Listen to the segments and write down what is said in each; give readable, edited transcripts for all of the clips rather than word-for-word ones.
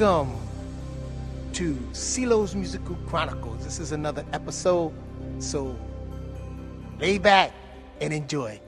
Welcome to CeeLo's Musical Chronicles. This is another episode, so lay back and enjoy.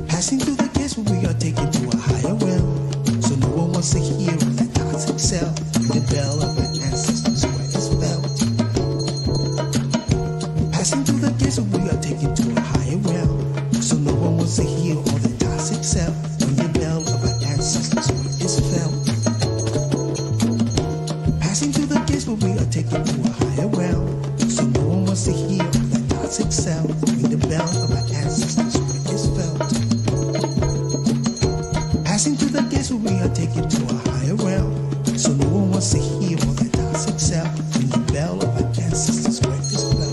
Passing through the gates where we are taken to a higher realm. So no one wants to hear of that toxic cell. The bell of our ancestors where it's felt. Passing through the gates where we are taken to a higher realm. So no one wants to hear all the toxic cell. When the bell of our ancestors where it's felt. Passing through the gates where we are taken to a higher realm. So no one wants to hear all that toxic cell. When the bell of our ancestors where it's felt. Passing through the gates where we are taken to a higher realm. So no one wants to hear all that toxic sound. When the bell of our ancestors where is felt.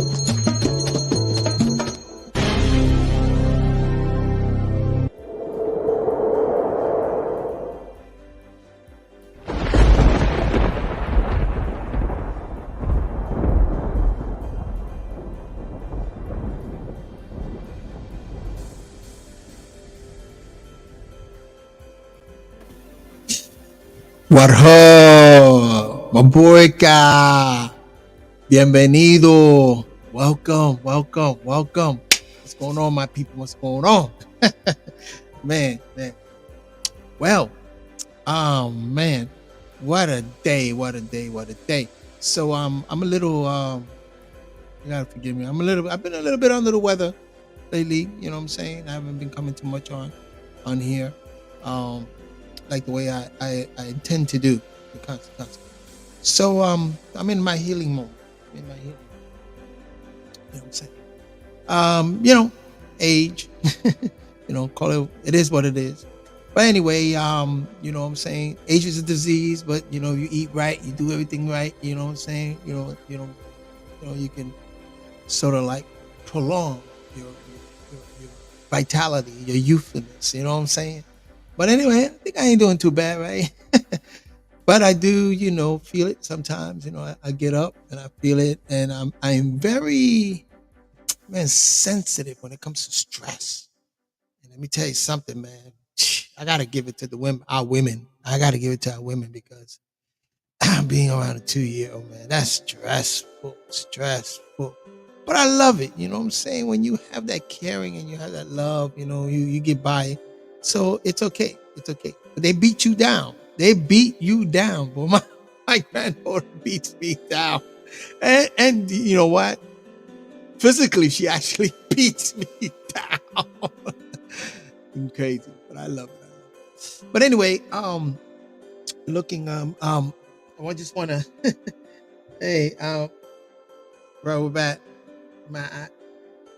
What up, my Boriken? Bienvenido. Welcome. What's going on, my people? What's going on? man. Well, man, what a day. So I'm a little you gotta forgive me. I've been a little bit under the weather lately, you know what I'm saying? I haven't been coming too much on here. Like the way I intend to do the constant. So I'm in my healing mode. You know what I'm saying? Age. Call it is what it is. But anyway, you know what I'm saying? Age is a disease, but you eat right, you do everything right, you know what I'm saying? You can sort of like prolong your vitality, your youthfulness, you know what I'm saying? But anyway, I think I ain't doing too bad, right? But I do, feel it sometimes. I get up and I feel it, and I'm very, sensitive when it comes to stress. And let me tell you something, man. I gotta give it to the women, our women. I gotta give it to our women because being around a 2-year-old, man, that's stressful. But I love it, you know what I'm saying? When you have that caring and you have that love, you get by. So it's okay. But they beat you down. Boy, my granddaughter beats me down. And you know what? Physically, she actually beats me down. I'm crazy, but I love it. But anyway, looking, I just want to, hey, Robert, Maat,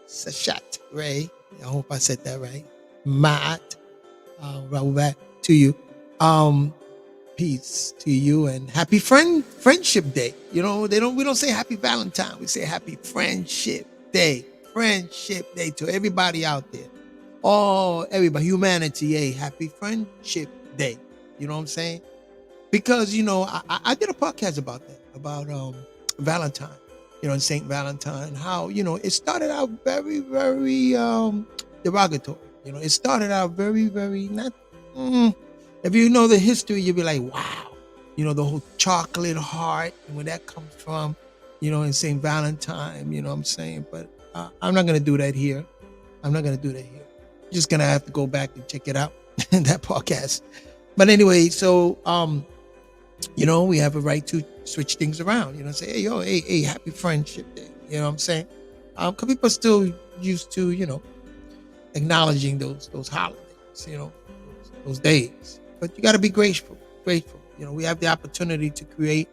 Sashat, Ray. I hope I said that right. Maat. Robert, to you. Peace to you and happy friendship day. We don't say happy Valentine. We say happy friendship day. Friendship day to everybody out there. all everybody, humanity, a happy Friendship Day. You know what I'm saying? Because I did a podcast about that, about Valentine, and Saint Valentine, how it started out very, very derogatory. It started out very, very not. If you know the history, you'll be like, wow, the whole chocolate heart and where that comes from, in Saint Valentine. You know what I'm saying? But I'm not gonna do that here. I'm not gonna do that here. Just gonna have to go back and check it out in that podcast. But anyway, so we have a right to switch things around, say, hey, happy Friendship Day. You know what I'm saying? Because people are still used to, acknowledging those holidays, those days. But you got to be grateful. We have the opportunity to create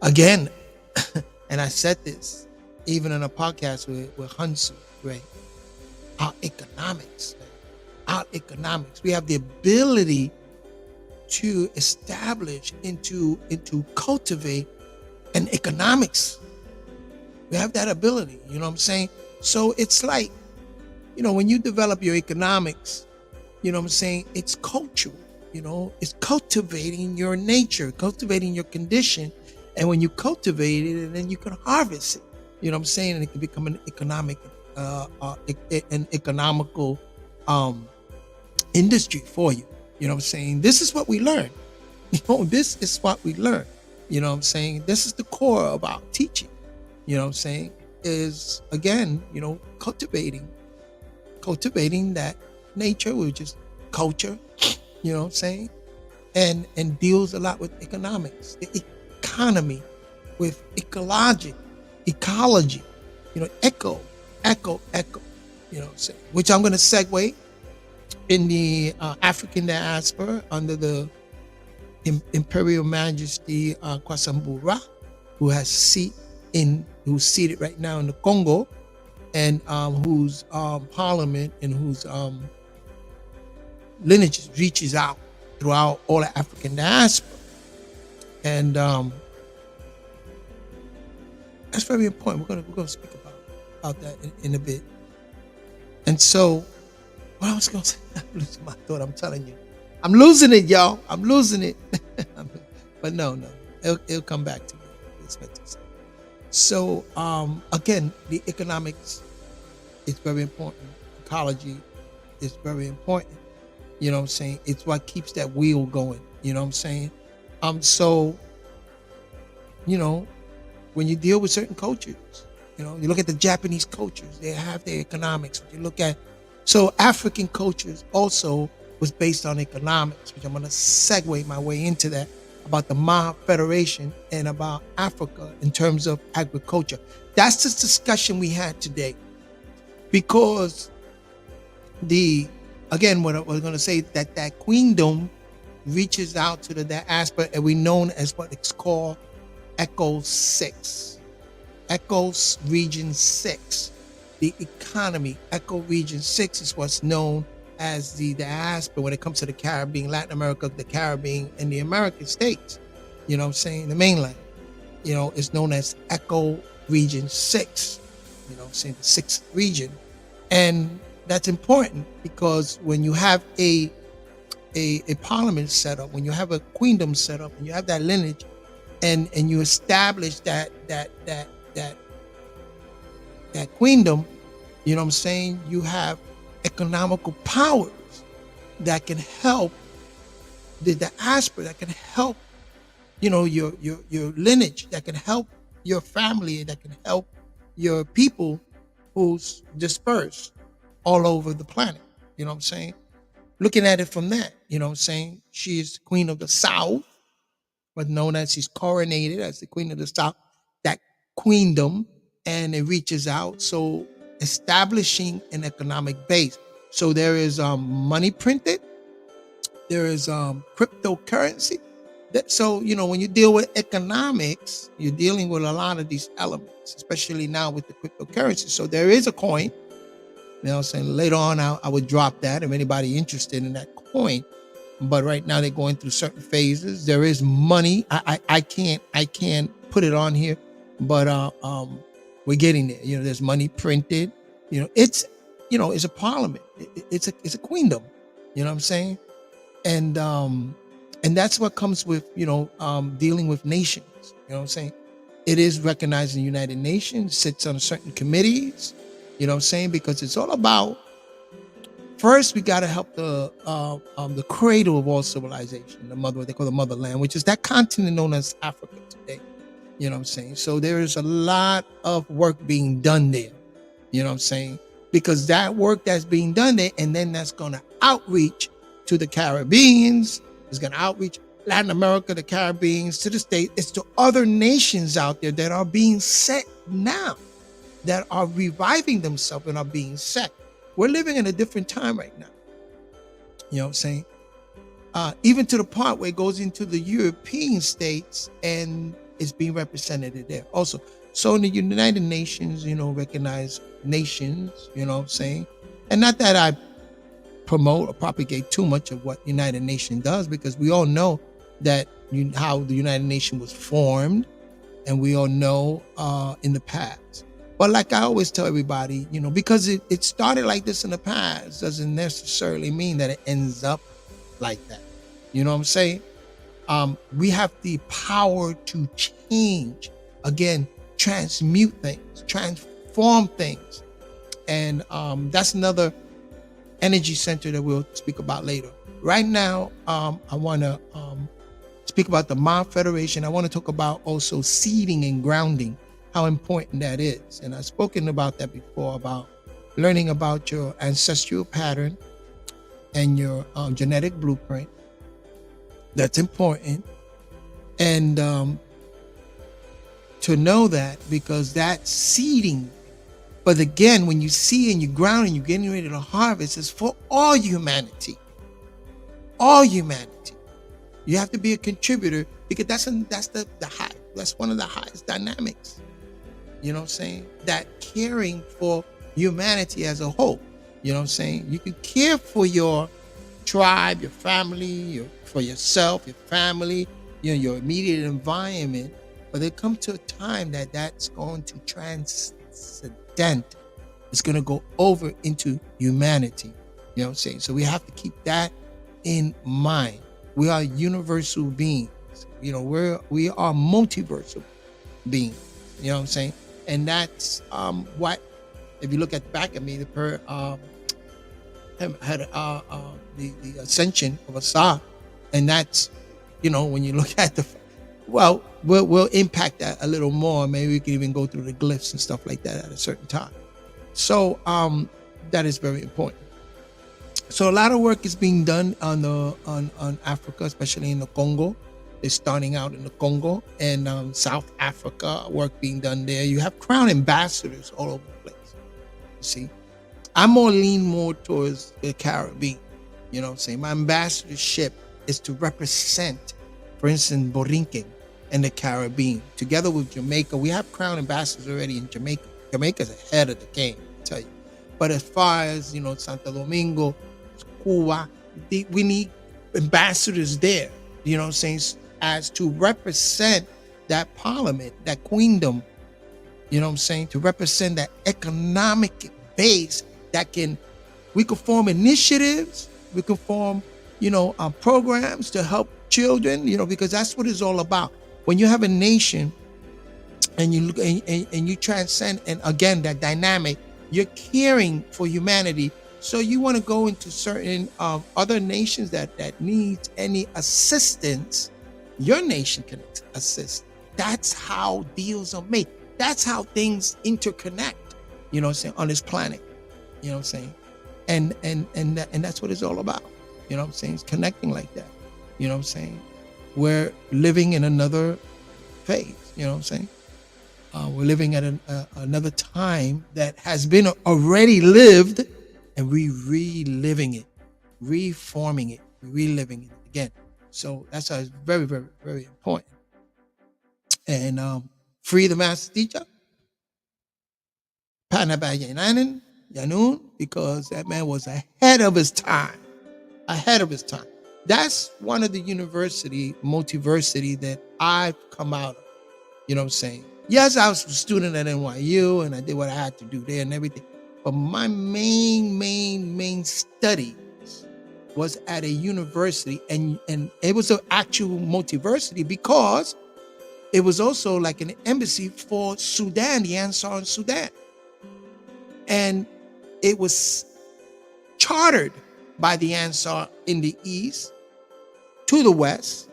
again. And I said this even in a podcast with Hansu, right? Our economics, man. Our economics. We have the ability to establish into cultivate an economics. We have that ability, you know what I'm saying? So it's like, when you develop your economics, you know what I'm saying, it's cultural, it's cultivating your nature, cultivating your condition. And when you cultivate it, and then you can harvest it, you know what I'm saying, and it can become an economical industry for you. You know what I'm saying? This is what we learn. This is what we learn. You know what I'm saying? This is the core of our teaching. You know what I'm saying? Is again, cultivating that nature, which is culture, you know what I'm saying? And deals a lot with economics, the economy, with ecology, echo, you know what I'm saying? Which I'm going to segue in the African diaspora under the Imperial Majesty Kwasambura, who's seated right now in the Congo, and whose parliament and whose lineage reaches out throughout all the African diaspora. And that's very important. We're gonna speak about that in a bit. And so, what I was gonna say, I'm losing my thought. I'm telling you, I'm losing it, y'all. I'm losing it. But no, it'll come back to me. So, again, the economics is very important. Ecology is very important. You know what I'm saying? It's what keeps that wheel going. You know what I'm saying? So, when you deal with certain cultures, you look at the Japanese cultures, they have their economics. You look at, so African cultures also was based on economics, which I'm going to segue my way into that, about the Ma Federation and about Africa in terms of agriculture. That's the discussion we had today. Because what I was going to say, that queendom reaches out to the diaspora, and we known as what it's called ECO 6. ECO's Region 6. The economy, ECO Region 6 is what's known as the diaspora when it comes to the Caribbean, Latin America, the Caribbean, and the American states. You know what I'm saying? The mainland. It's known as ECO Region 6. You know what I'm saying? The 6th region. And that's important because when you have a parliament set up, when you have a queendom set up, and you have that lineage, and you establish that queendom, you know what I'm saying? You have economical powers that can help the diaspora, that can help, your lineage, that can help your family, that can help your people who's dispersed all over the planet. You know what I'm saying? Looking at it from that, you know what I'm saying? She is the Queen of the South, but known as she's coronated as the Queen of the South, that queendom, and it reaches out. So establishing an economic base. So there is money printed, there is cryptocurrency. So, when you deal with economics, you're dealing with a lot of these elements, especially now with the cryptocurrency. So there is a coin. You know what I'm saying? Later on, I would drop that if anybody interested in that coin. But right now they're going through certain phases. There is money. I can't put it on here, but we're getting there. There's money printed. It's is a parliament. It's a queendom. You know what I'm saying? And that's what comes with dealing with nations. You know what I'm saying? It is recognized in the United Nations, sits on certain committees. You know what I'm saying? Because it's all about, first we got to help the cradle of all civilization, the mother, what they call the motherland, which is that continent known as Africa today. You know what I'm saying? So there is a lot of work being done there. You know what I'm saying? Because that work that's being done there, and then that's going to outreach to the Caribbeans, it's going to outreach Latin America, the Caribbeans, to the States. It's to other nations out there that are being set now, that are reviving themselves and are being set. We're living in a different time right now. You know what I'm saying? Even to the part where it goes into the European states and it's being represented there also. So in the United Nations, recognize nations, you know what I'm saying? And not that I promote or propagate too much of what United Nations does, because we all know that how the United Nations was formed, and we all know in the past. But like I always tell everybody, because it started like this in the past doesn't necessarily mean that it ends up like that. You know what I'm saying? We have the power to change, again, transmute things, transform things. And that's another energy center that we'll speak about later. Right now, I want to speak about the Ma Federation. I want to talk about also seeding and grounding, how important that is. And I've spoken about that before, about learning about your ancestral pattern and your genetic blueprint. That's important. And to know that, because that's seeding. But again, when you see and you ground and you're getting ready to harvest, it's for all humanity. All humanity. You have to be a contributor, because that's the high. That's one of the highest dynamics. You know what I'm saying? That caring for humanity as a whole. You know what I'm saying? You can care for your tribe, your family, for yourself, your family, your immediate environment. But there comes to a time that's going to transcend. It's going to go over into humanity. You know what I'm saying? So we have to keep that in mind. We are universal beings. We are multiversal beings. You know what I'm saying? And that's what, if you look at the back of me, had the ascension of a star, and that's, when you look at we'll impact that a little more. Maybe we can even go through the glyphs and stuff like that at a certain time. So that is very important. So a lot of work is being done on Africa, especially in the Congo. They're starting out in the Congo and South Africa, work being done there. You have crown ambassadors all over the place. You see, I'm lean more towards the Caribbean. You know what I'm saying? My ambassadorship is to represent, for instance, Boriken and the Caribbean. Together with Jamaica, we have crown ambassadors already in Jamaica. Jamaica's ahead of the game, I tell you. But as far as, Santo Domingo, Cuba, we need ambassadors there, you know what I'm saying, as to represent that parliament, that queendom, you know what I'm saying, to represent that economic base we could form initiatives, we could form, programs to help children, because that's what it's all about. When you have a nation and you look and you transcend, and again, that dynamic, you're caring for humanity. So you want to go into certain other nations that needs any assistance, your nation can assist. That's how deals are made. That's how things interconnect, you know what I'm saying, on this planet. You know what I'm saying? And that's what it's all about. You know what I'm saying? It's connecting like that. You know what I'm saying? We're living in another phase. You know what I'm saying? We're living at another time that has been already lived, and we reliving it, reforming it, reliving it again. So that's why it's very, very, very important. And free the master teacher, Yanun, because that man was ahead of his time. Ahead of his time. That's one of the multiversity that I've come out of. You know what I'm saying? Yes, I was a student at NYU and I did what I had to do there and everything. But my main study was at a university, and it was an actual multiversity because it was also like an embassy for Sudan, the Ansar in Sudan. And it was chartered by the Ansar in the east to the west.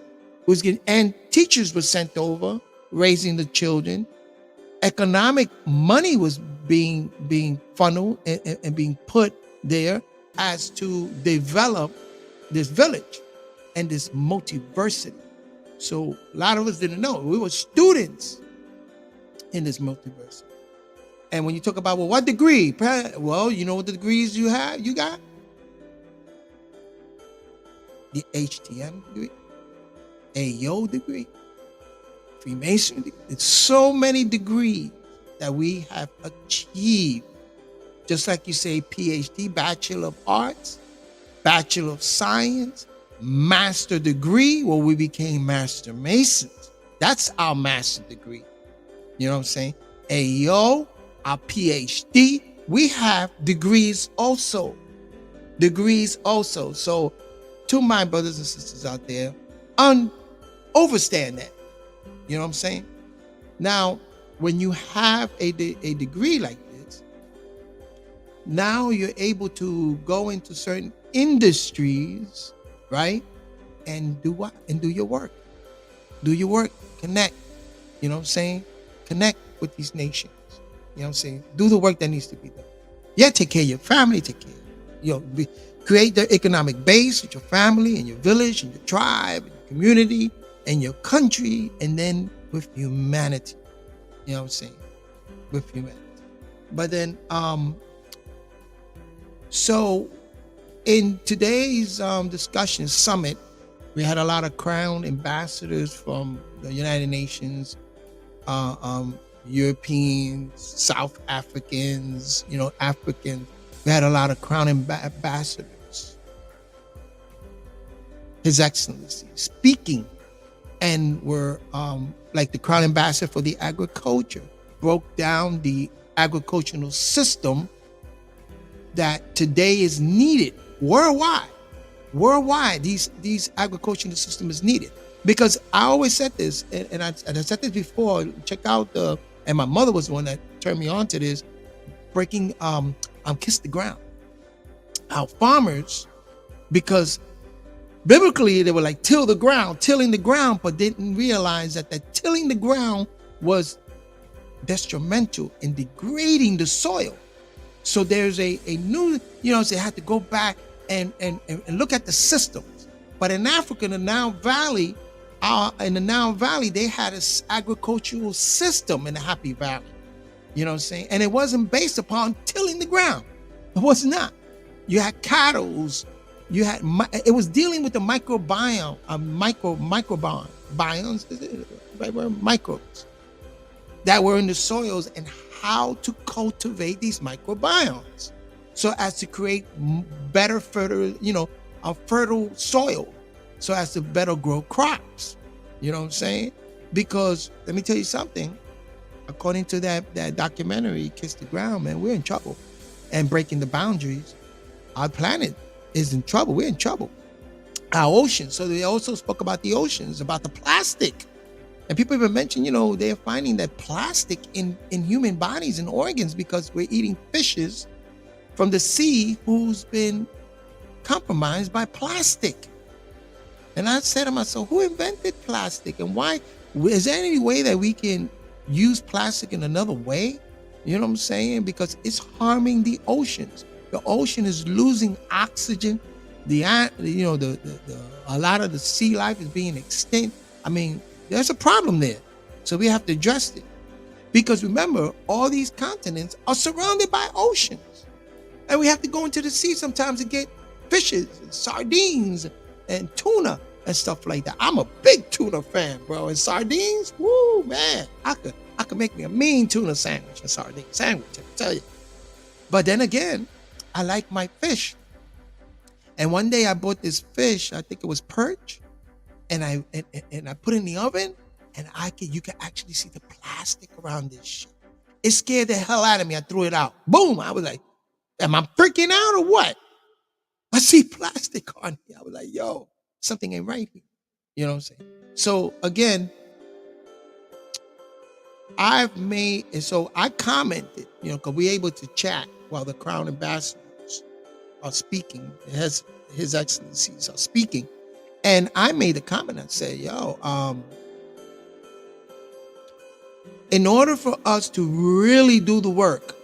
And teachers were sent over, raising the children. Economic money was being funneled and being put there as to develop this village and this multiversity. So a lot of us didn't know. We were students in this multiversity. And when you talk about, well, what degree? Well, you know what the degrees you have? You got the HTM degree, AO degree, Freemason degree. It's so many degrees that we have achieved. Just like you say, PhD, Bachelor of Arts, Bachelor of Science, Master degree, well, we became Master Masons. That's our master degree. You know what I'm saying? AO, our PhD, we have degrees also. So to my brothers and sisters out there, overstand that. You know what I'm saying? Now, when you have a degree like this, now you're able to go into certain industries, right? And do what? And do your work. Do your work. Connect. You know what I'm saying? Connect with these nations. You know what I'm saying? Do the work that needs to be done. Yeah, take care of your family. Take care. Create the economic base with your family and your village and your tribe and your community and your country, and then with humanity. You know what I'm saying? With humanity. But then, so in today's discussion summit, we had a lot of crown ambassadors from the United Nations, Europeans, South Africans, Africans. We had a lot of crown ambassadors. His Excellency speaking, and were like the crown ambassador for the agriculture, broke down the agricultural system that today is needed worldwide. These agricultural system is needed, because I always said this, and I said this before. Check out and my mother was the one that turned me on to this, breaking Kiss the Ground. How farmers, because biblically they were like tilling the ground, but didn't realize that tilling the ground was detrimental in degrading the soil. So there's a new, they had to go back and look at the systems. But in Africa, in the Nile Valley, they had an agricultural system in the Happy Valley. You know what I'm saying? And it wasn't based upon tilling the ground. It was not. You had cattle. It was dealing with the microbiome, microbes that were in the soils, and how to cultivate these microbiomes so as to create better a fertile soil, so as to better grow crops. You know what I'm saying? Because let me tell you something. According to that documentary, Kiss the Ground, man, we're in trouble. And breaking the boundaries, our planet is in trouble. We're in trouble. Our oceans. So they also spoke about the oceans, about the plastic. And people even mentioned, they're finding that plastic in human bodies and organs, because we're eating fishes from the sea who's been compromised by plastic. And I said to myself, who invented plastic, and why? Is there any way that we can use plastic in another way? You know what I'm saying? Because it's harming the oceans. The ocean is losing oxygen. A lot of the sea life is being extinct. I mean, there's a problem there. So we have to address it. Because remember, all these continents are surrounded by oceans. And we have to go into the sea sometimes to get fishes and sardines and tuna and stuff like that. I'm a big tuna fan, bro. And sardines, woo, man. I could make me a mean tuna sandwich and sardine sandwich, I can tell you. But then again, I like my fish. And one day I bought this fish, I think it was perch, and I put it in the oven, and you can actually see the plastic around this shit. It scared the hell out of me. I threw it out. Boom! I was like, Am I freaking out or what? I see plastic on here. I was like, yo, something ain't right here. You know what I'm saying? So again, I commented, because we're able to chat while the Crown Ambassadors are speaking, His Excellencies are speaking. And I made a comment. I said, in order for us to really do the work,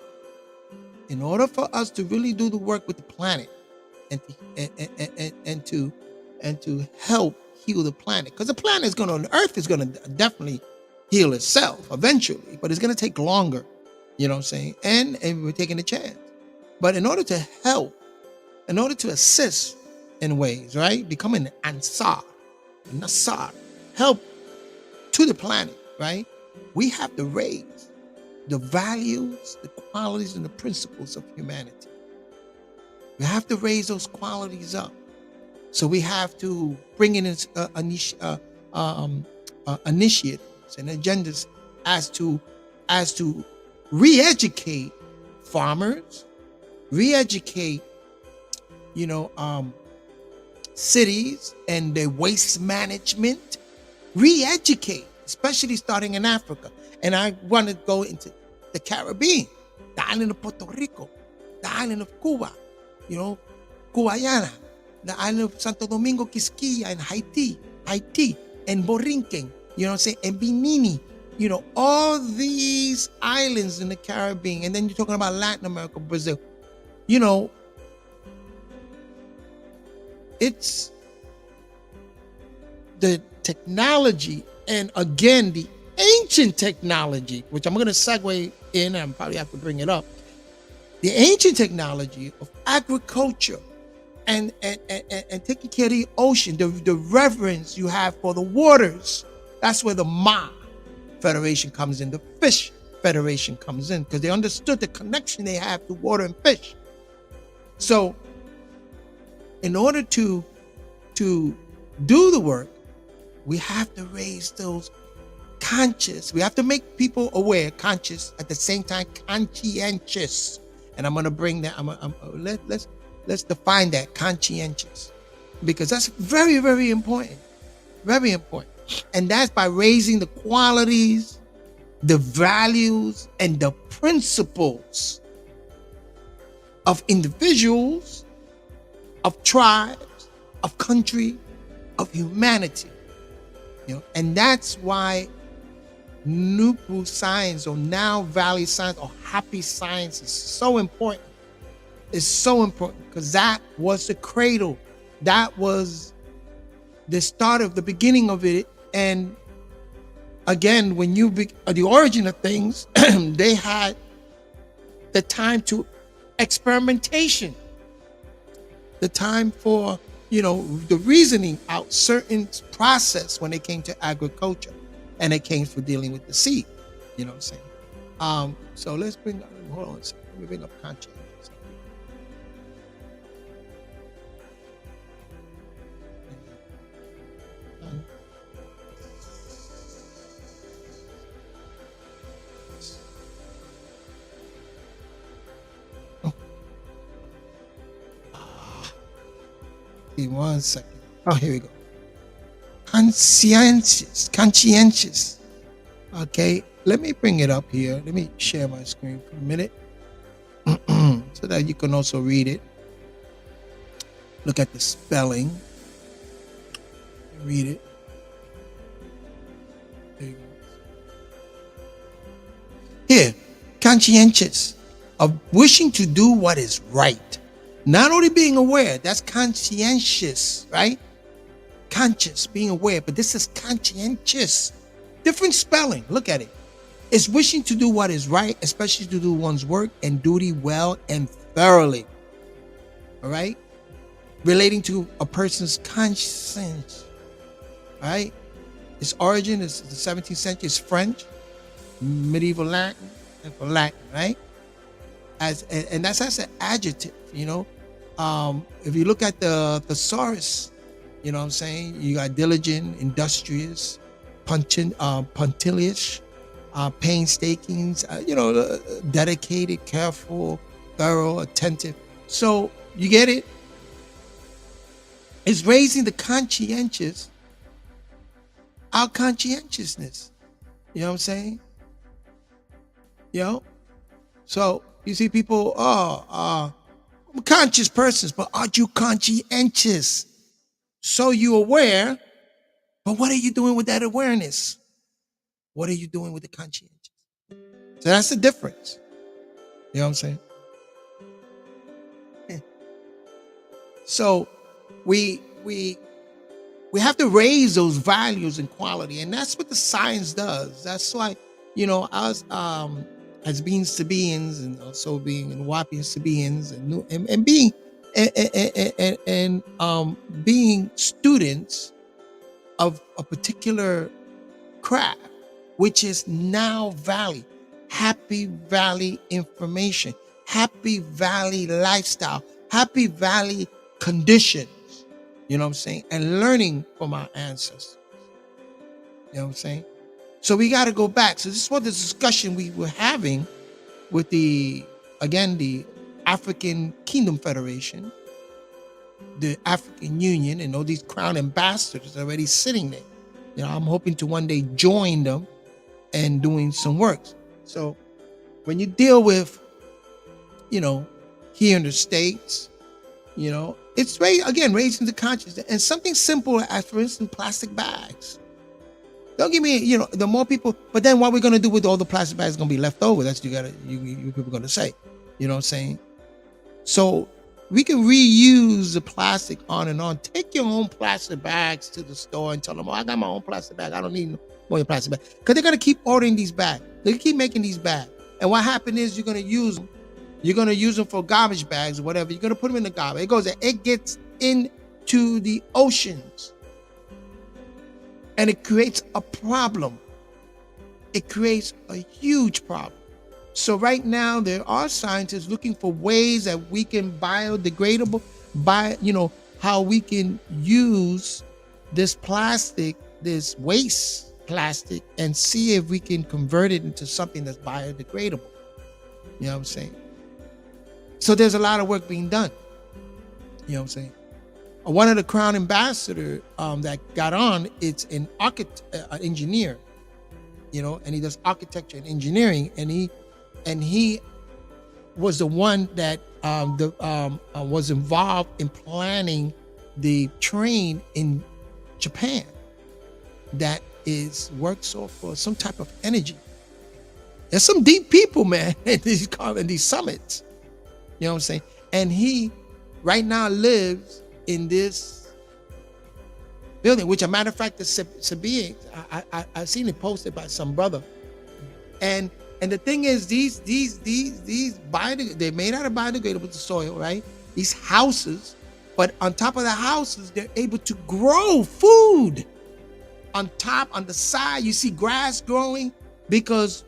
with the planet, and to help heal the planet, because the Earth is gonna definitely heal itself eventually, but it's gonna take longer. You know what I'm saying? And we're taking a chance. But in order to help, in order to assist in ways, right? Becoming an Nasar, help to the planet, right? We have to raise the values, the qualities, and the principles of humanity. We have to raise those qualities up. So we have to bring in initiatives and agendas as to re-educate farmers, re-educate, cities and their waste management, re-educate, especially starting in Africa. And I want to go into the Caribbean, the island of Puerto Rico, the island of Cuba, Guyana, the island of Santo Domingo, Quisqueya, and Haiti, and Boriken, and Bimini, all these islands in the Caribbean. And then you're talking about Latin America, Brazil, it's the technology, and again, the ancient technology, which I'm going to segue in, and probably have to bring it up. The ancient technology of agriculture and taking care of the ocean, the reverence you have for the waters. That's where the Ma Federation comes in, the Fish Federation comes in, because they understood the connection they have to water and fish. So in order to do the work, we have to raise those conscious. We have to make people aware, conscious, at the same time conscientious. And I'm going to bring that. Let's define that, conscientious, because that's very, very important. Very important. And that's by raising the qualities, the values, and the principles of individuals, of tribes, of country, of humanity. And that's why Nupu science, or Now Valley science, or happy science is so important. It's so important because that was the cradle. That was the start of the beginning of it. And again, when the origin of things, they had the time to experimentation, the time for, the reasoning out certain process when it came to agriculture, and it came for dealing with the seed. You know what I'm saying? So let's hold on a second. Let me bring up conscience. Give me 1 second. Oh, here we go. Conscientious. Okay, let me bring it up here. Let me share my screen for a minute so that you can also read it. Look at the spelling. Read it. There you go. Here, conscientious, of wishing to do what is right. Not only being aware, that's conscientious, right? Conscious, being aware, but this is conscientious. Different spelling, look at it. It's wishing to do what is right, especially to do one's work and duty well and thoroughly. All right? Relating to a person's conscience. All right? Its origin is the 17th century, it's French, medieval Latin, and for Latin, right? And that's as an adjective, if you look at the thesaurus, you know what I'm saying? You got diligent, industrious, punctilious, painstaking, dedicated, careful, thorough, attentive. So you get it? It's raising the conscientious, our conscientiousness. You know what I'm saying? You know? So you see people, conscious persons, but aren't you conscientious? So you aware, but what are you doing with that awareness? What are you doing with the conscientious? So that's the difference. You know what I'm saying? So we have to raise those values and quality, and that's what the science does. That's why, us as being Sabians, and also being in Wapian Sabians, and being being students of a particular craft, which is now Valley, Happy Valley information, Happy Valley lifestyle, Happy Valley conditions. You know what I'm saying? And learning from our ancestors. You know what I'm saying? So we got to go back. So this is what the discussion we were having with the African Kingdom Federation, the African Union, and all these crown ambassadors already sitting there. I'm hoping to one day join them and doing some works. So when you deal with, here in the States, it's raising the consciousness, and something simple as, for instance, plastic bags. Don't give me, the more people, but then what we're going to do with all the plastic bags is going to be left over. That's you people going to say, you know what I'm saying? So we can reuse the plastic on and on. Take your own plastic bags to the store and tell them, I got my own plastic bag. I don't need more plastic bags. Because they're going to keep ordering these bags. They keep making these bags. And what happened is you're going to use them. You're going to use them for garbage bags or whatever. You're going to put them in the garbage. It gets into the oceans. And it creates a problem. It creates a huge problem. So right now, there are scientists looking for ways that we can biodegradable, how we can use this plastic, this waste plastic, and see if we can convert it into something that's biodegradable. You know what I'm saying? So there's a lot of work being done. You know what I'm saying? One of the crown ambassador that got on, it's an engineer, and he does architecture and engineering, and he was the one that was involved in planning the train in Japan that works off of some type of energy. There's some deep people, man, in these summits. You know what I'm saying? And he right now lives in this building, which, a matter of fact, the Sabians, I've seen it posted by some brother. And the thing is, these they're made out of biodegradable soil, right? These houses, but on top of the houses, they're able to grow food. On the side, you see grass growing, because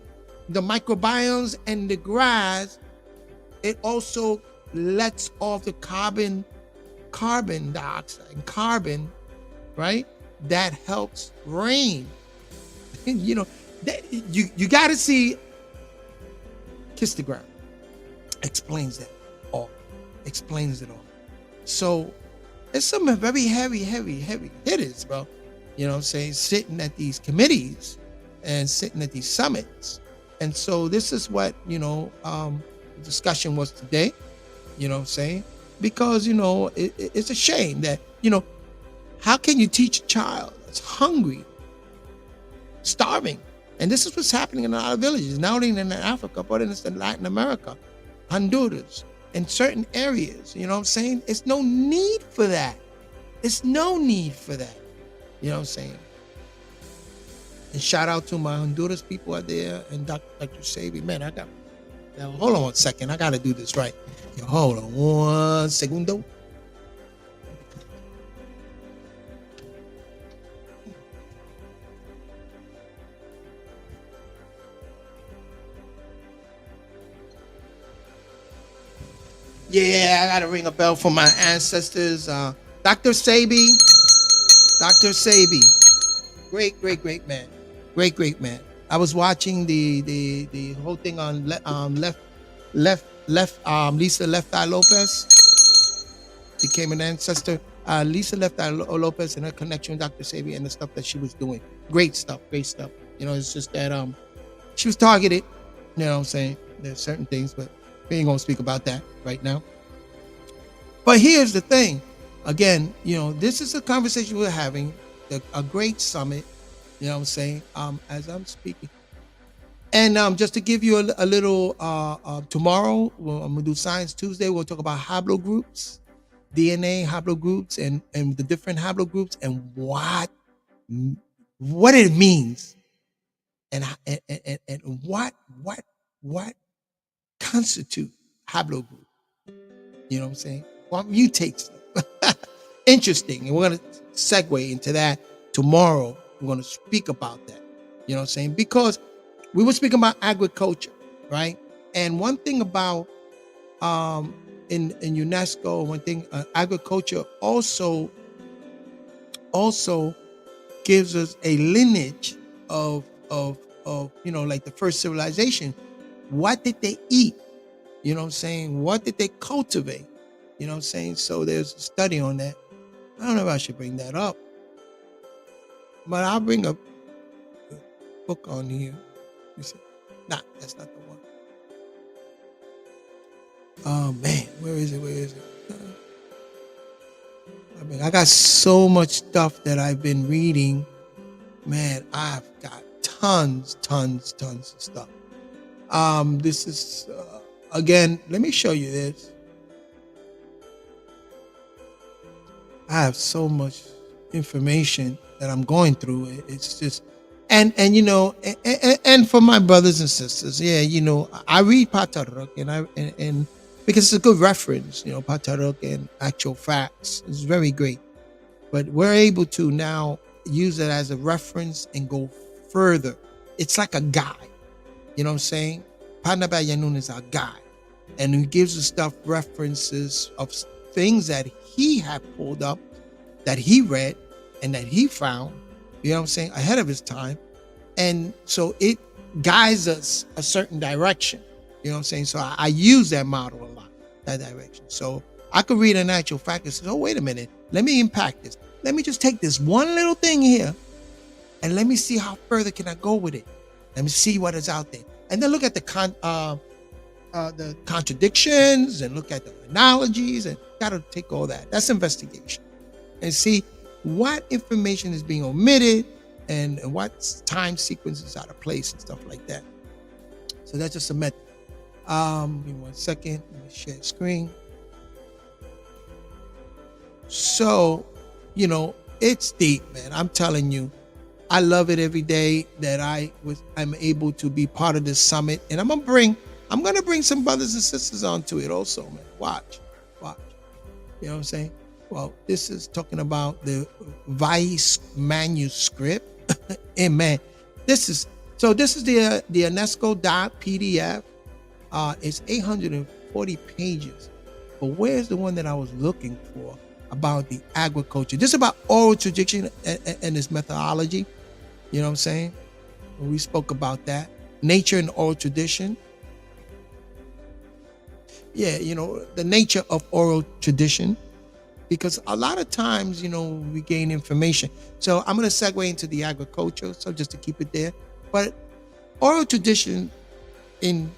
the microbiomes and the grass, it also lets off the carbon dioxide and carbon, right? That helps rain. You got to see Kiss the Ground. Explains that all. Explains it all. So it's some very heavy hitters, bro. You know what I'm saying? Sitting at these committees and sitting at these summits. And so this is what, the discussion was today. You know what I'm saying? Because, it's a shame that, how can you teach a child that's hungry, starving? And this is what's happening in a lot of villages, not only in Africa, but in Latin America, Honduras, in certain areas. You know what I'm saying? It's no need for that. It's no need for that. You know what I'm saying? And shout out to my Honduras people out there and Dr. Sabi. Man, now, hold on 1 second. I got to do this right. Hold on 1 segundo. Yeah, I got to ring a bell for my ancestors. Dr. Sabi. Dr. Sabi. Great man. Great man. I was watching the whole thing on left Lisa Left Eye Lopez became an ancestor. Lisa Left Eye Lopez and her connection with Dr. Sabi and the stuff that she was doing. Great stuff. It's just that she was targeted. You know what I'm saying? There's certain things, but we ain't gonna speak about that right now. But here's the thing. Again, this is a conversation we're having, a great summit, you know what I'm saying, as I'm speaking. And just to give you a little, tomorrow, I'm going to do Science Tuesday. We'll talk about haplogroups, DNA haplogroups, and the different haplogroups and what it means and what constitute haplogroup. You know what I'm saying? What mutates them. Interesting. And we're going to segue into that tomorrow. We're going to speak about that. You know what I'm saying? Because we were speaking about agriculture, right? And one thing about in UNESCO, one thing, agriculture also gives us a lineage of like the first civilization. What did they eat? You know what I'm saying? What did they cultivate? You know what I'm saying? So there's a study on that. I don't know if I should bring that up, but I'll bring a book on here. You see? Nah, that's not the one. Oh man, where is it? I got so much stuff that I've been reading. Man, I've got tons of stuff. This is again, let me show you this. I have so much information that I'm going through. It's just, and for my brothers and sisters, I read Pataruk and because it's a good reference, Pataruk and actual facts is very great. But we're able to now use it as a reference and go further. It's like a guide. You know what I'm saying? Panaba Yanun is our guide. And he gives us stuff, references of things that he had pulled up, that he read, and that he found, you know what I'm saying, ahead of his time. And so it guides us a certain direction, you know what I'm saying? So I use that model a lot, that direction. So I could read an actual fact and say, oh, wait a minute, let me impact this. Let me just take this one little thing here and let me see how further can I go with it. Let me see what is out there. And then look at the contradictions and look at the analogies and gotta take all that. That's investigation. And see what information is being omitted and what time sequence is out of place and stuff like that. So that's just a method. Give me 1 second. Let me share screen. So, it's deep, man. I'm telling you, I love it every day that I'm able to be part of this summit. And I'm gonna bring some brothers and sisters onto it also, man. Watch. You know what I'm saying? Well, this is talking about the Vice manuscript. Amen. This is the UNESCO.pdf. It's 840 pages. But where's the one that I was looking for about the agriculture? This is about oral tradition and its methodology. You know what I'm saying? We spoke about that. Nature and oral tradition. Yeah, the nature of oral tradition. Because a lot of times, we gain information. So I'm going to segue into the agriculture, so just to keep it there. But oral tradition in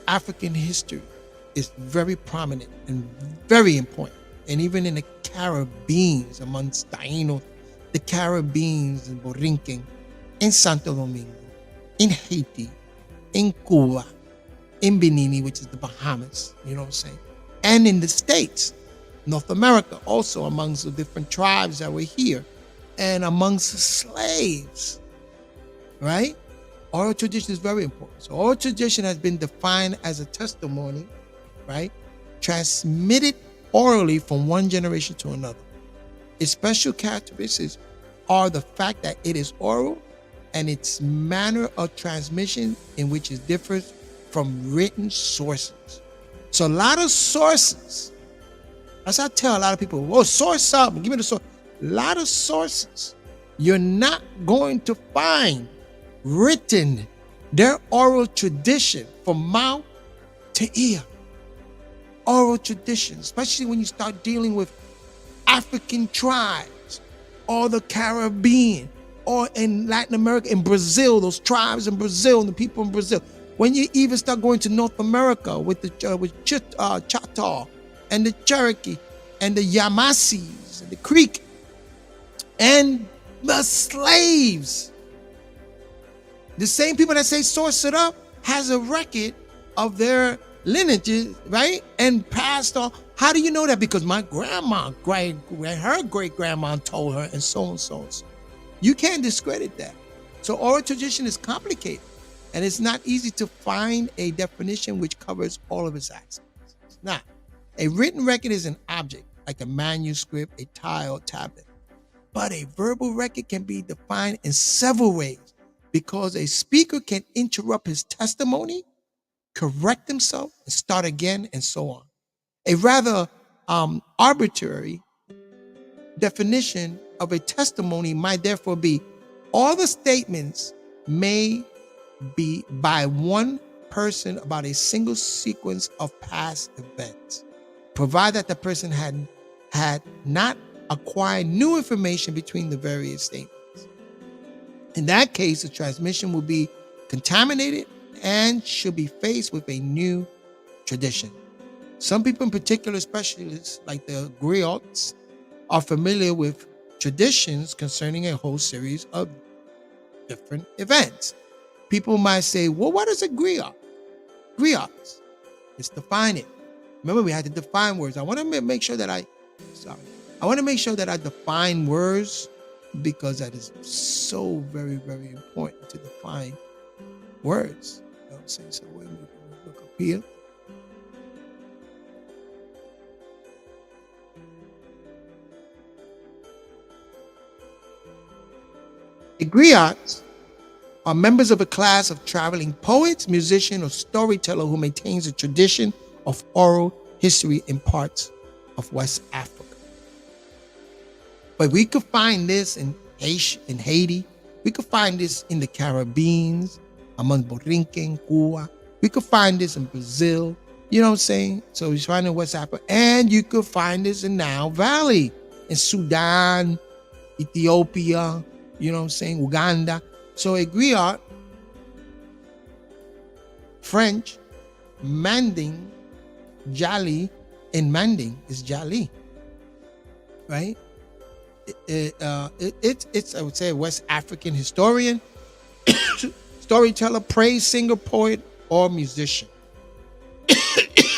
African history is very prominent and very important. And even in the Caribbean, amongst Taínos, the Caribbean in Boriken, in Santo Domingo, in Haiti, in Cuba, in Benin, which is the Bahamas, you know what I'm saying? And in the States, North America, also amongst the different tribes that were here, and amongst the slaves, right? Oral tradition is very important. So oral tradition has been defined as a testimony, right? Transmitted orally from one generation to another. Its special characteristics are the fact that it is oral and its manner of transmission in which it differs from written sources. So a lot of sources, as I tell a lot of people, well, source up, give me the source. A lot of sources you're not going to find written their oral tradition from mouth to ear. Oral tradition, especially when you start dealing with African tribes or the Caribbean or in Latin America, in Brazil, those tribes in Brazil and the people in Brazil. When you even start going to North America with the Choctaw and the Cherokee and the Yamasees and the Creek and the slaves, the same people that say source it up has a record of their lineages, right? And passed on. How do you know that? Because my grandma, her great grandma told her, and so on, so on. You can't discredit that. So oral tradition is complicated, and it's not easy to find a definition which covers all of its aspects. It's not. A written record is an object, like a manuscript, a tile, tablet. But a verbal record can be defined in several ways, because a speaker can interrupt his testimony, correct himself, and start again, and so on. A rather arbitrary definition of a testimony might therefore be all the statements made by one person about a single sequence of past events, provided that the person had not acquired new information between the various statements. In that case, the transmission will be contaminated and should be faced with a new tradition. Some people in particular, specialists like the griots, are familiar with traditions concerning a whole series of different events. People might say, well, what is a griot? Griots. Let's define it. Remember, we had to define words. I want to make sure that I define words, because that is so very, very important to define words. You know what I'm saying? So we'll look up here. The griots are members of a class of traveling poets, musicians, or storyteller who maintains a tradition of oral history in parts of West Africa. But we could find this in Haiti. We could find this in the Caribbean, among Boriken, Cuba. We could find this in Brazil. You know what I'm saying? So we find it in West Africa. And you could find this in Nile Valley, in Sudan, Ethiopia, you know what I'm saying, Uganda. So a griot, French, Manding, Jali, in Manding is Jali, right? It's I would say a West African historian, storyteller, praise singer, poet, or musician.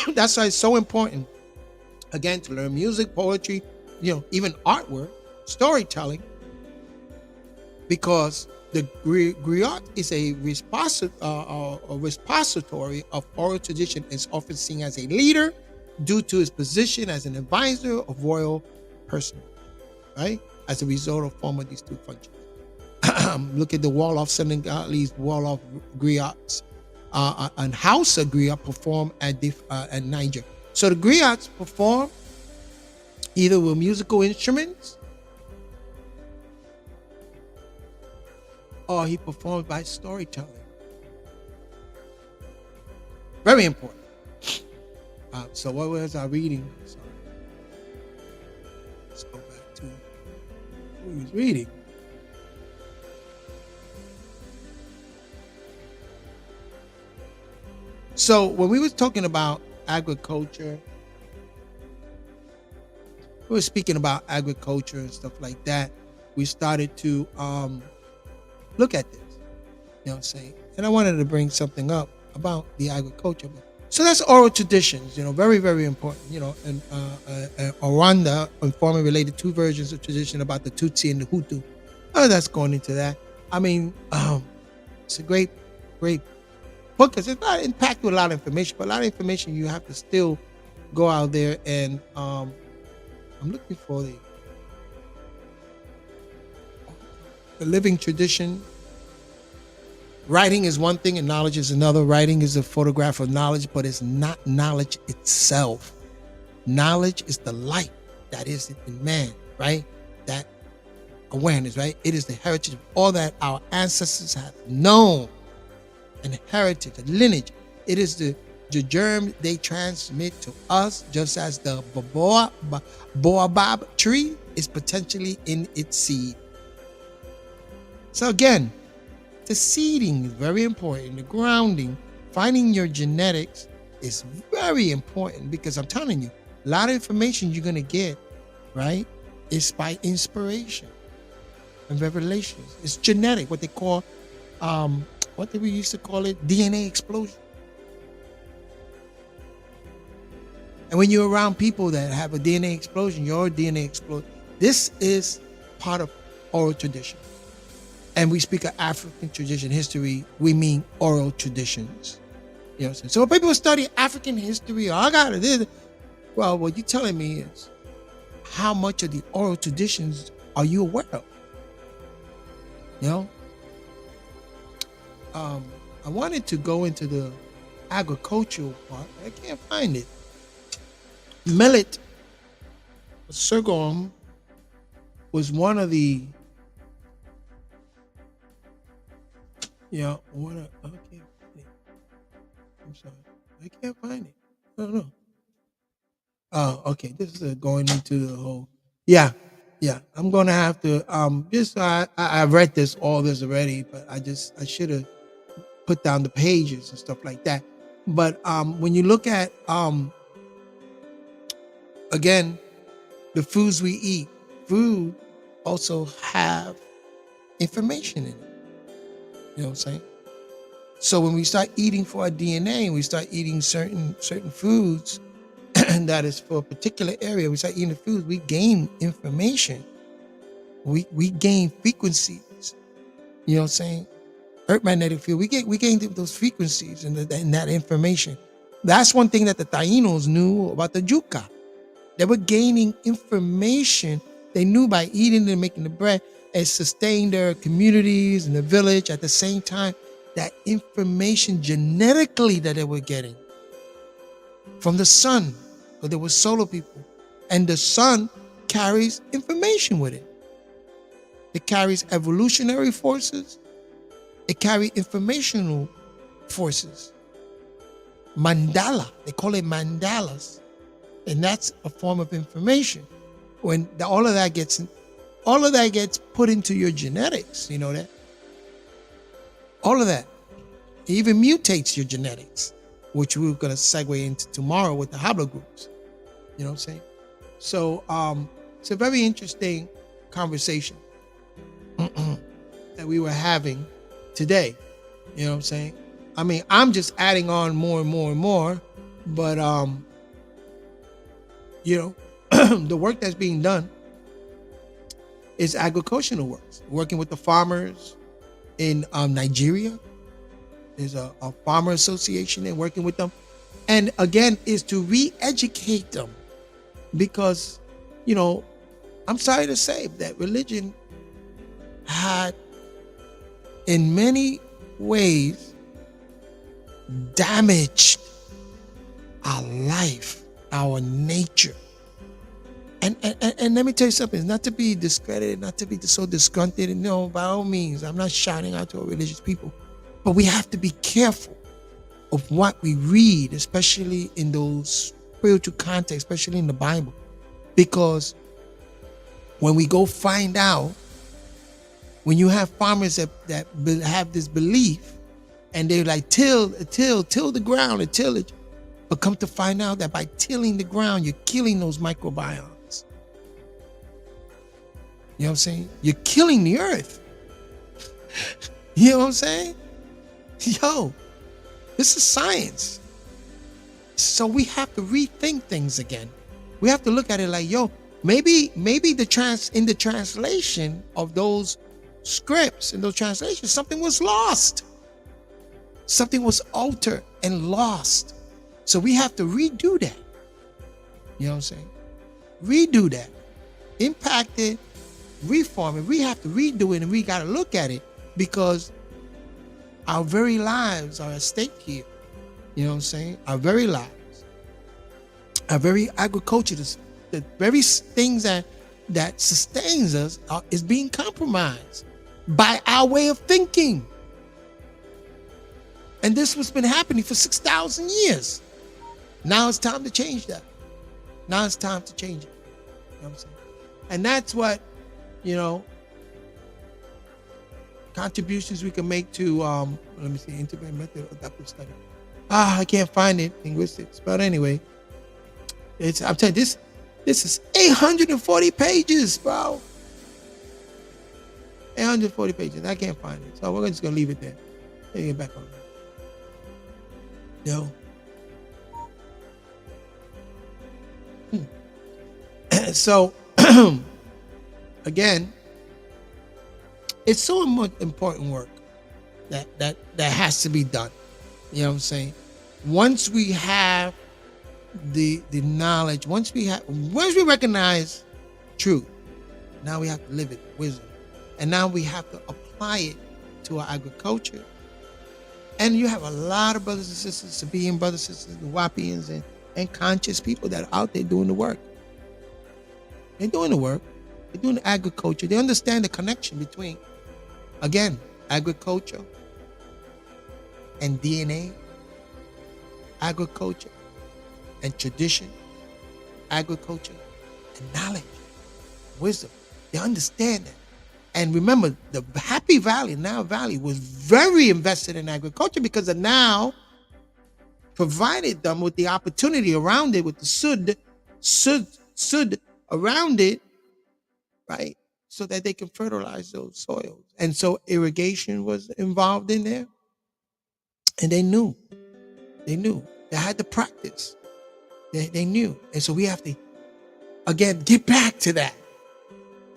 That's why it's so important, again, to learn music, poetry, even artwork, storytelling, because the griot is a repository of oral tradition and is often seen as a leader due to his position as an advisor of royal personage, right? As a result of form of these two functions. Look at the Wolof Senegalese Wolof griots and Hausa griot perform at Niger. So the griots perform either with musical instruments, or he performs by storytelling. Very important. So what was our reading? Sorry. Let's go back to what we was reading. So when we was talking about agriculture, we were speaking about agriculture and stuff like that. We started to look at this, you know what I'm saying? And I wanted to bring something up about the agriculture. So that's oral traditions, very, very important, and Rwanda informing related two versions of tradition about the Tutsi and the Hutu. Oh, that's going into that. I mean, it's a great book, because it's not packed with a lot of information, but a lot of information you have to still go out there and I'm looking for the living tradition. Writing is one thing and knowledge is another. Writing is a photograph of knowledge, but it's not knowledge itself. Knowledge is the light that is in man, right? That awareness, right? It is the heritage of all that our ancestors have known, and heritage, the lineage. It is the The germ they transmit to us, just as the baobab tree is potentially in its seed. So again, the seeding is very important. The grounding, finding your genetics is very important, because I'm telling you, a lot of information you're going to get, right, is by inspiration and revelations. It's genetic, what they call, what did we used to call it? DNA explosion. And when you're around people that have a DNA explosion, your DNA explodes. This is part of oral tradition. And we speak of African tradition history, we mean oral traditions. You know what I'm saying? So when people study African history, I got it. Well, what you're telling me is, how much of the oral traditions are you aware of? You know? I wanted to go into the agricultural part. I can't find it. Millet, sorghum, was one of the, I can't find it. I'm sorry, I can't find it. I don't know. Oh, okay. This is going into the whole. Yeah. I'm gonna have to just I read all this already, but I should have put down the pages and stuff like that. But when you look at again, the foods we eat, food also have information in it. You know what I'm saying? So when we start eating for our DNA, we start eating certain foods that is for a particular area, we start eating the foods, we gain information. We gain frequencies. You know what I'm saying? Earth magnetic field. We gain those frequencies and that information. That's one thing that the Tainos knew about the Juca. They were gaining information. They knew by eating and making the bread, it sustained their communities and the village. At the same time, that information genetically that they were getting from the sun, because there were solar people, and the sun carries information with it. It carries evolutionary forces. It carries informational forces. Mandala, they call it mandalas. And that's a form of information. When all of that gets put into your genetics, you know that? All of that. It even mutates your genetics, which we're going to segue into tomorrow with the haplogroups. You know what I'm saying? So it's a very interesting conversation that we were having today. You know what I'm saying? I mean, I'm just adding on more and more and more, but the work that's being done is agricultural work, working with the farmers in Nigeria. There's a farmer association and working with them. And again, is to re-educate them, because, I'm sorry to say that religion had in many ways damaged our life, our nature. And let me tell you something, it's not to be discredited, not to be so disgruntled. No, by all means, I'm not shouting out to our religious people. But we have to be careful of what we read, especially in those spiritual contexts, especially in the Bible. Because when we go find out, when you have farmers that have this belief, and they're like, till the ground and tillage, but come to find out that by tilling the ground, you're killing those microbiomes. You know what I'm saying? You're killing the earth. You know what I'm saying? Yo, this is science. So we have to rethink things again. We have to look at it like, maybe in the translation of those scripts, in those translations, something was lost. Something was altered and lost. So we have to redo that. You know what I'm saying? Redo that. Impact it, reform it. We have to redo it, and we got to look at it, because our very lives are at stake here. You know what I'm saying? Our very lives, our very agriculture, the very things that sustains us is being compromised by our way of thinking. And this has been happening for 6,000 years. Now it's time to change that. Now it's time to change it. You know what I'm saying? And that's what, contributions we can make to, let me see, integrated method of adaptive study. I can't find it, linguistics. But anyway, I'm telling you, this is 840 pages, bro. 840 pages. I can't find it. So we're just going to leave it there. Let me get back on that. So, again, it's so much important work that has to be done. You know what I'm saying? Once we have the knowledge, once we recognize truth, now we have to live it, wisdom. And now we have to apply it to our agriculture. And you have a lot of brothers and sisters, Sabaean brothers and sisters, the Wapians and conscious people that are out there doing the work. They're doing the work. They're doing the agriculture. They understand the connection between, again, agriculture and DNA, agriculture and tradition, agriculture and knowledge, wisdom. They understand that. And remember, the Happy Valley, Nile Valley, was very invested in agriculture because it now provided them with the opportunity around it, with the sud around it, right? So that they can fertilize those soils. And so irrigation was involved in there. And they knew. They had to practice. They knew. And so we have to, again, get back to that.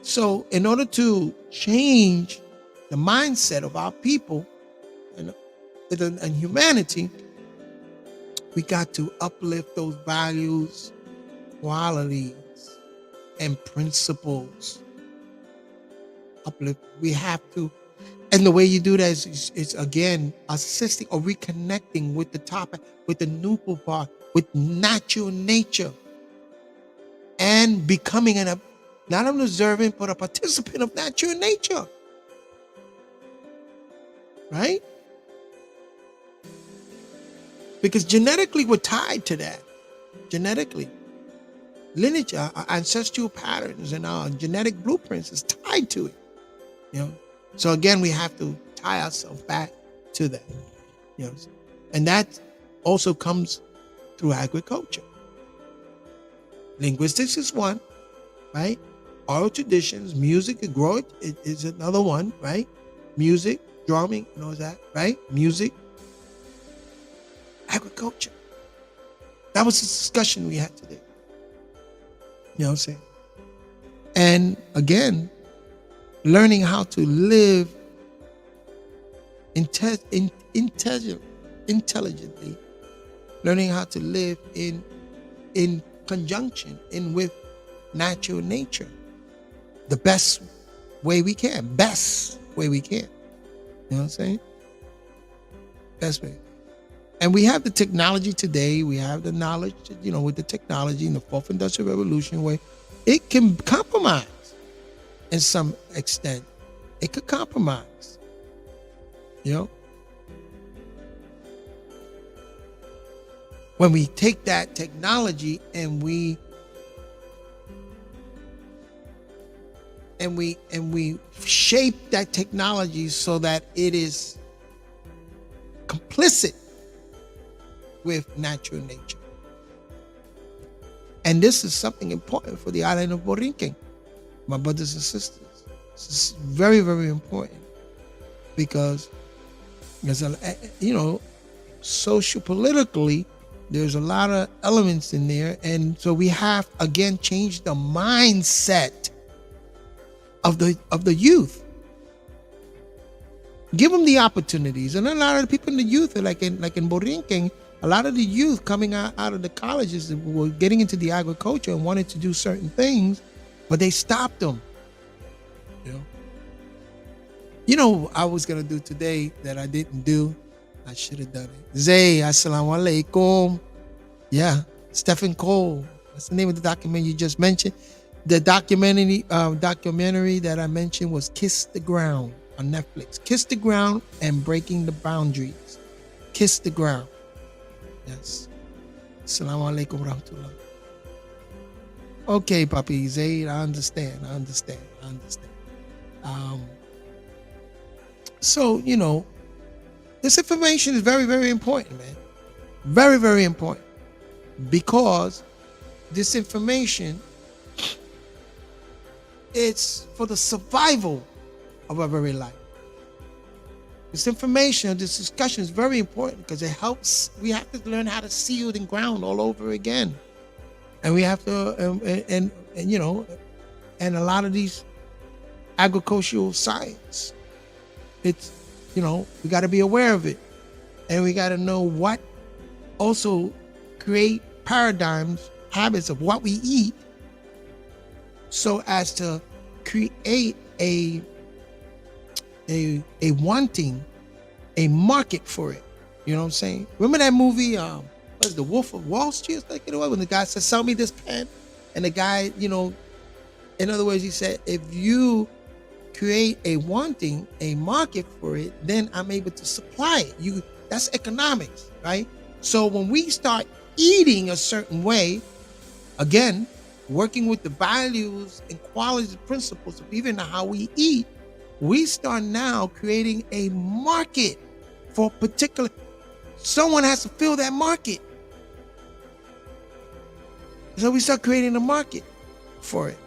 So in order to change the mindset of our people and humanity, we got to uplift those values, qualities, and principles. Uplift. We have to. And the way you do that is again, assisting or reconnecting with the topic, with the nuclear part, with natural nature, and becoming not an observant, but a participant of natural nature. Right? Because genetically, we're tied to that. Genetically. Lineage, our ancestral patterns and our genetic blueprints is tied to it. So again, we have to tie ourselves back to that. And that also comes through agriculture. Linguistics is one, right? Oral traditions, music, it is another one, right? Music, drumming, that, right? Music, agriculture. That was the discussion we had today. You know what I'm saying? And again, learning how to live intelligently, learning how to live in conjunction with natural nature. The best way we can. You know what I'm saying? Best way. And we have the technology today. We have the knowledge, with the technology in the fourth industrial revolution, where it can compromise in some extent. It could compromise. When we take that technology and we shape that technology so that it is complicit with natural nature. And this is something important for the island of Boriken, my brothers and sisters. This is very, very important because there's socio-politically, there's a lot of elements in there. And so we have, again, changed the mindset of the youth. Give them the opportunities. And a lot of the people in the youth, like in Boriken, a lot of the youth coming out of the colleges were getting into the agriculture and wanted to do certain things, but they stopped them. I was going to do today that I didn't do. I should have done it. Zay, assalamu alaikum. Yeah, Stephen Cole. That's the name of the documentary you just mentioned. The documentary that I mentioned was Kiss the Ground on Netflix. Kiss the Ground and Breaking the Boundaries. kiss the ground. Yes. Assalamu alaikum rahmatullah. Okay, Papi Zaid, I understand. So, this information is very, very important, man. Very, very important. Because this information, it's for the survival of our very life. This information, this discussion is very important because it helps. We have to learn how to seal the ground all over again. And we have to, and a lot of these agricultural science, it's, we got to be aware of it. And we got to know what also create paradigms, habits of what we eat, so as to create a wanting, a market for it. You know what I'm saying? Remember that movie, what's The Wolf of Wall Street? When the guy said, sell me this pen. And the guy, in other words, he said, if you create a wanting, a market for it, then I'm able to supply it. That's economics, right? So when we start eating a certain way, again, working with the values and qualities and principles of even how we eat, we start now creating a market for particular. Someone has to fill that market. So we start creating a market for it.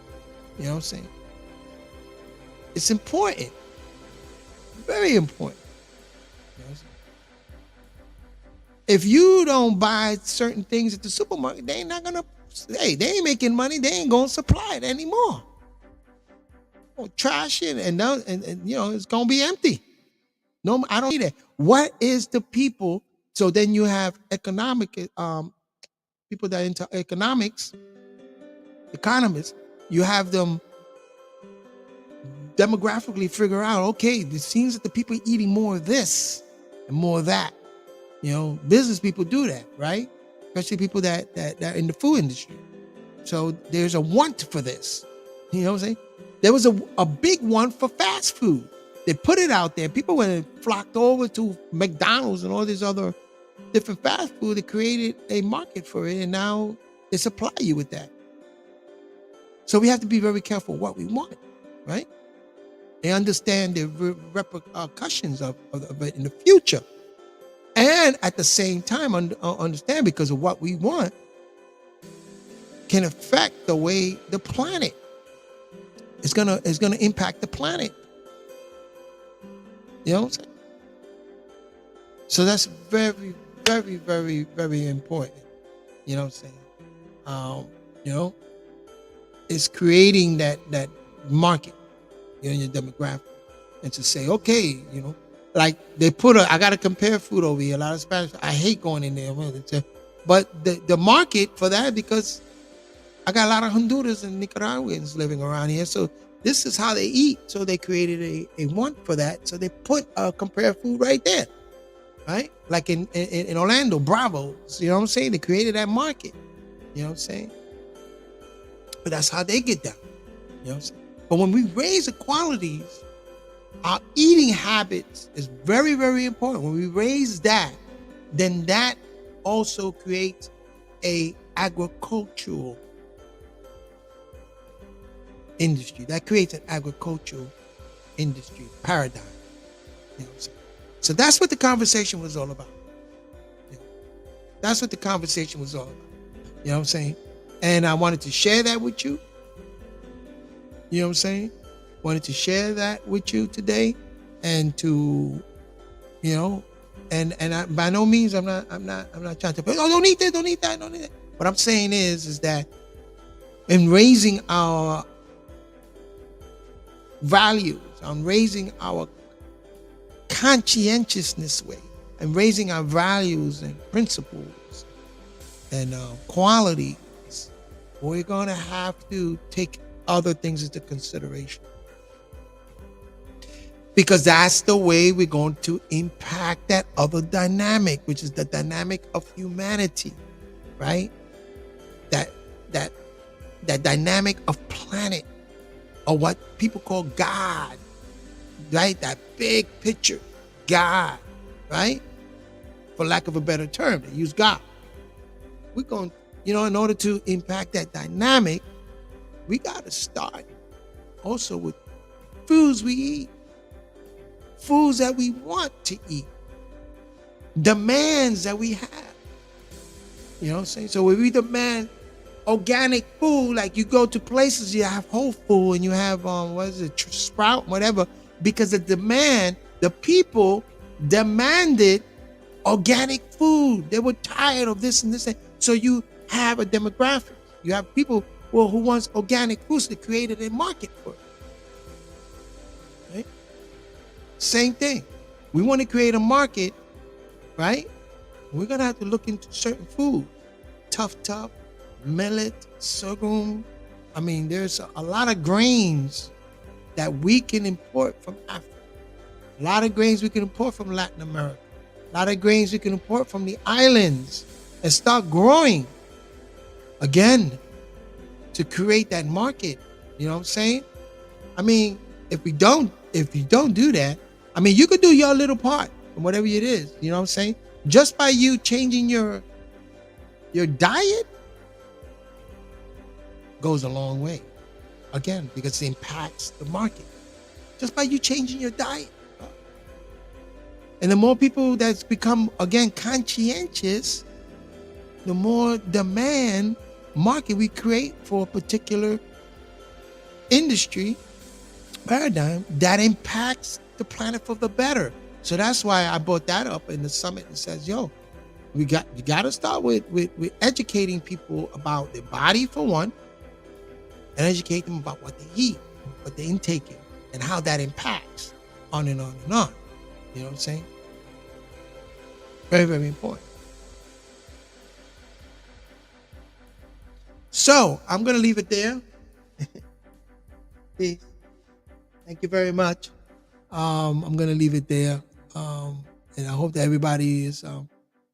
You know what I'm saying? It's important. Very important. You know what I'm saying? If you don't buy certain things at the supermarket, they ain't making money. They ain't gonna supply it anymore. Trash it, and it's gonna be empty. No, I don't need that. What is the people? So then you have economic people that are into economics, economists. You have them demographically figure out, okay, it seems that the people are eating more of this and more of that. Business people do that, right? Especially people that are in the food industry. So there's a want for this. You know what I'm saying? There was a big one for fast food. They put it out there. People went and flocked over to McDonald's and all these other different fast food. They created a market for it, and now they supply you with that. So we have to be very careful what we want, right? And understand the repercussions of it in the future. And at the same time, understand because of what we want can affect the way the planet is gonna impact the planet. You know what I'm saying? So that's very, very, very, very important. You know what I'm saying? It's creating that market, in your demographic, and to say, okay, like they I got to compare food over here. A lot of Spanish, I hate going in there, but the market for that, because I got a lot of Hondurans and Nicaraguans living around here, so this is how they eat. So they created a want for that. So they put compare food right there, right? Like in Orlando, Bravo's. You know what I'm saying? They created that market. You know what I'm saying? But that's how they get down. You know what I'm saying? But when we raise the qualities, our eating habits is very, very important. When we raise that, then that also creates a agricultural industry. That creates an agricultural industry paradigm. You know what I'm saying? So that's what the conversation was all about. That's what the conversation was all about. You know what I'm saying? And I wanted to share that with you. You know what I'm saying? Wanted to share that with you today, and to, and I, by no means I'm not trying to. Oh, don't eat this, don't eat that, don't eat that. What I'm saying is that in raising our values, on raising our conscientiousness way, and raising our values and principles and qualities, we're going to have to take other things into consideration. Because that's the way we're going to impact that other dynamic, which is the dynamic of humanity, right? That dynamic of planet, or what people call God, right? That big picture, God, right? for lack of a better term. They use God. We're going, in order to impact that dynamic, we got to start also with foods we eat, foods that we want to eat, demands that we have. You know what I'm saying? So when we demand organic food, like you go to places, you have Whole Food and you have, Sprout, whatever, because the people demanded organic food. They were tired of this and this. So you have a demographic. You have people who wants organic foods. They created a market for it. Right? Same thing. We want to create a market, right? We're going to have to look into certain food. Tough, millet, sorghum. I mean, there's a lot of grains that we can import from Africa. A lot of grains we can import from Latin America. A lot of grains we can import from the islands and start growing again to create that market. You know what I'm saying? I mean, if you don't do that, I mean, you could do your little part and whatever it is. You know what I'm saying? Just by you changing your diet goes a long way. Again, because it impacts the market. Just by you changing your diet. And the more people that's become, again, conscientious, the more demand market we create for a particular industry paradigm that impacts the planet for the better. So that's why I brought that up in the summit and says, you got to start with educating people about their body for one, and educate them about what they eat, what they're intaking, and how that impacts on and on and on. You know what I'm saying? Very, very important. So I'm going to leave it there. Peace. Thank you very much. I'm going to leave it there. And I hope that everybody is, and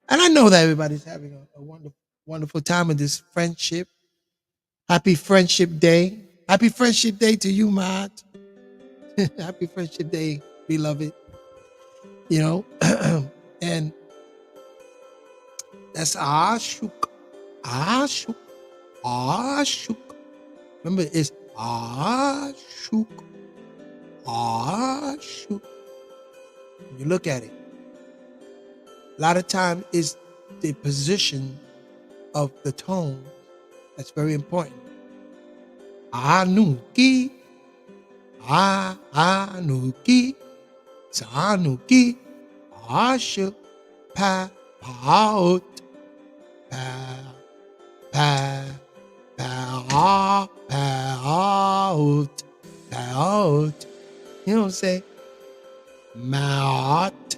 I know that everybody's having a wonderful, wonderful time with this friendship. Happy Friendship Day. Happy Friendship Day to you, Matt. Happy Friendship Day, beloved. And that's Ashuk. Ashuk. Ashuk. Remember, it's Ashuk. Ashuk. When you look at it, a lot of time is the position of the tone that's very important. Anuki. Anuki. Sanuki. Ashuk. Pa. Out. Pa. Pa. Pa. Out. Out. You know what I'm saying? Maut.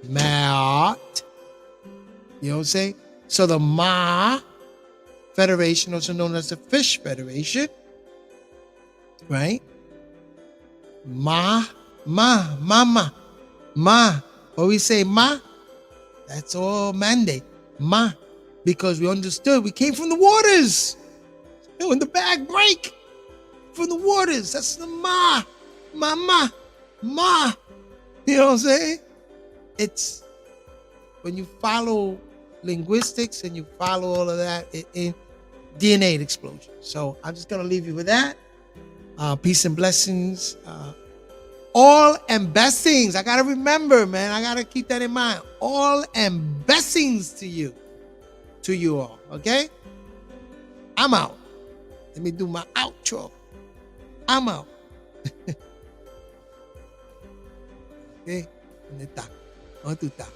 Maut. You know what I'm saying? So the Ma Federation, also known as the Fish Federation, right? Ma. What we say, Ma, that's all mandate. Ma, because we understood we came from the waters. When the bag break from the waters, that's the Ma. Ma. You know what I'm saying? It's when you follow linguistics and you follow all of that in DNA explosion. So I'm just going to leave you with that. Peace and blessings. All and blessings. I got to remember, man. I got to keep that in mind. All and blessings to you all. Okay? I'm out. Let me do my outro. I'm out. Okay? On to that.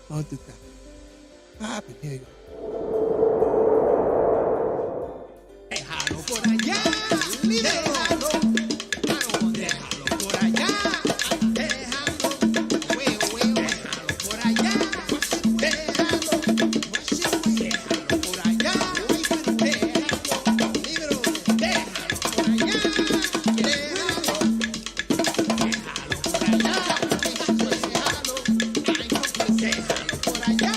What happened? Here you go. Déjalo por allá. Déjalo. Déjalo por allá. Déjalo. Déjalo por allá. Déjalo. Déjalo por allá. Déjalo. Déjalo por allá. Déjalo por allá.